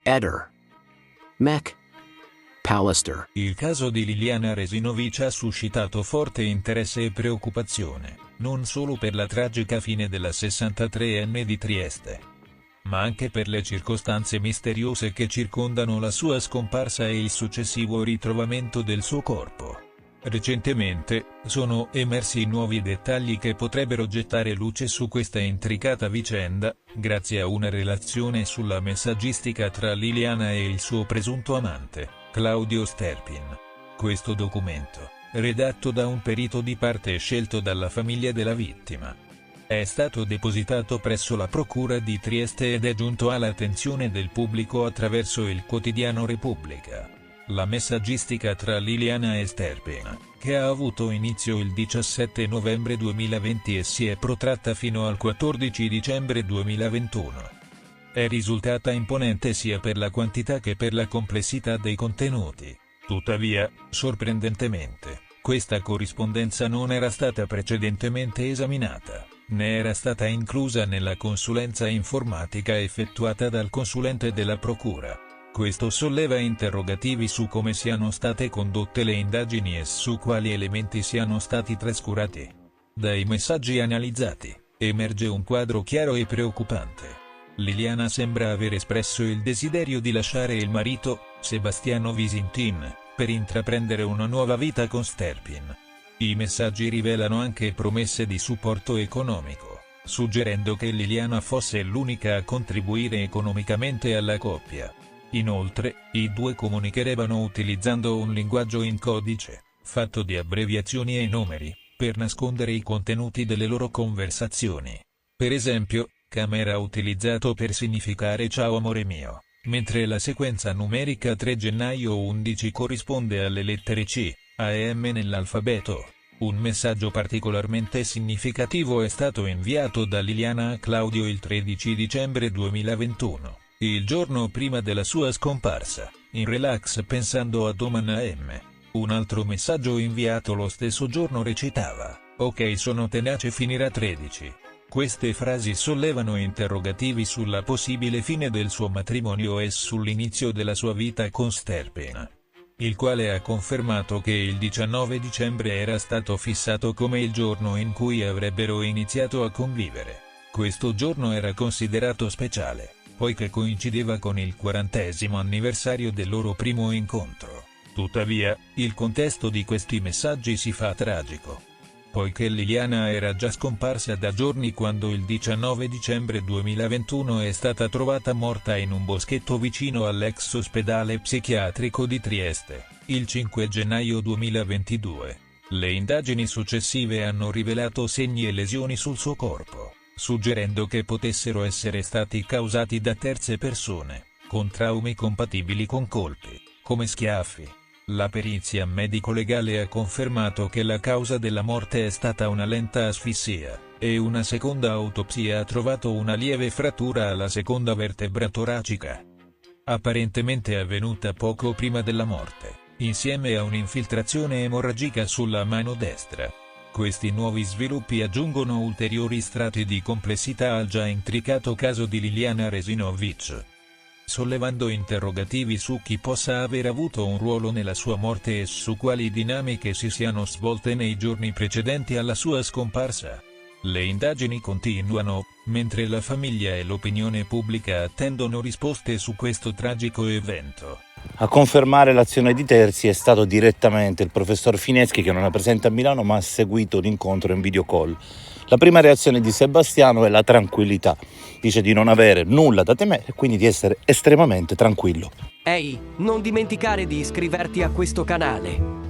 Eder. Mech. Pallister. Il caso di Liliana Resinovic ha suscitato forte interesse e preoccupazione, non solo per la tragica fine della 63enne di Trieste, ma anche per le circostanze misteriose che circondano la sua scomparsa e il successivo ritrovamento del suo corpo. Recentemente, sono emersi nuovi dettagli che potrebbero gettare luce su questa intricata vicenda, grazie a una relazione sulla messaggistica tra Liliana e il suo presunto amante, Claudio Sterpin. Questo documento, redatto da un perito di parte scelto dalla famiglia della vittima, è stato depositato presso la Procura di Trieste ed è giunto all'attenzione del pubblico attraverso il quotidiano Repubblica. La messaggistica tra Liliana e Sterpin, che ha avuto inizio il 17 novembre 2020 e si è protratta fino al 14 dicembre 2021, è risultata imponente sia per la quantità che per la complessità dei contenuti. Tuttavia, sorprendentemente, questa corrispondenza non era stata precedentemente esaminata, né era stata inclusa nella consulenza informatica effettuata dal consulente della Procura. Questo solleva interrogativi su come siano state condotte le indagini e su quali elementi siano stati trascurati. Dai messaggi analizzati, emerge un quadro chiaro e preoccupante. Liliana sembra aver espresso il desiderio di lasciare il marito, Sebastiano Visintin, per intraprendere una nuova vita con Sterpin. I messaggi rivelano anche promesse di supporto economico, suggerendo che Liliana fosse l'unica a contribuire economicamente alla coppia. Inoltre, i due comunicherebbero utilizzando un linguaggio in codice, fatto di abbreviazioni e numeri, per nascondere i contenuti delle loro conversazioni. Per esempio, Camera ha utilizzato per significare ciao amore mio, mentre la sequenza numerica 3 gennaio 11 corrisponde alle lettere C, A e M nell'alfabeto. Un messaggio particolarmente significativo è stato inviato da Liliana a Claudio il 13 dicembre 2021. Il giorno prima della sua scomparsa, in relax pensando a Doman AM. Un altro messaggio inviato lo stesso giorno recitava: ok sono tenace finirà 13. Queste frasi sollevano interrogativi sulla possibile fine del suo matrimonio e sull'inizio della sua vita con Sterpin, il quale ha confermato che il 19 dicembre era stato fissato come il giorno in cui avrebbero iniziato a convivere. Questo giorno era considerato speciale, poiché coincideva con il 40° anniversario del loro primo incontro. Tuttavia, il contesto di questi messaggi si fa tragico, poiché Liliana era già scomparsa da giorni quando il 19 dicembre 2021 è stata trovata morta in un boschetto vicino all'ex ospedale psichiatrico di Trieste, il 5 gennaio 2022. Le indagini successive hanno rivelato segni e lesioni sul suo corpo, suggerendo che potessero essere stati causati da terze persone, con traumi compatibili con colpi, come schiaffi. La perizia medico-legale ha confermato che la causa della morte è stata una lenta asfissia, e una seconda autopsia ha trovato una lieve frattura alla seconda vertebra toracica, apparentemente avvenuta poco prima della morte, insieme a un'infiltrazione emorragica sulla mano destra. Questi nuovi sviluppi aggiungono ulteriori strati di complessità al già intricato caso di Liliana Resinovic, sollevando interrogativi su chi possa aver avuto un ruolo nella sua morte e su quali dinamiche si siano svolte nei giorni precedenti alla sua scomparsa. Le indagini continuano, mentre la famiglia e l'opinione pubblica attendono risposte su questo tragico evento. A confermare l'azione di terzi è stato direttamente il professor Fineschi, che non è presente a Milano ma ha seguito l'incontro in video call. La prima reazione di Sebastiano è la tranquillità. Dice di non avere nulla da temere e quindi di essere estremamente tranquillo. Ehi, non dimenticare di iscriverti a questo canale.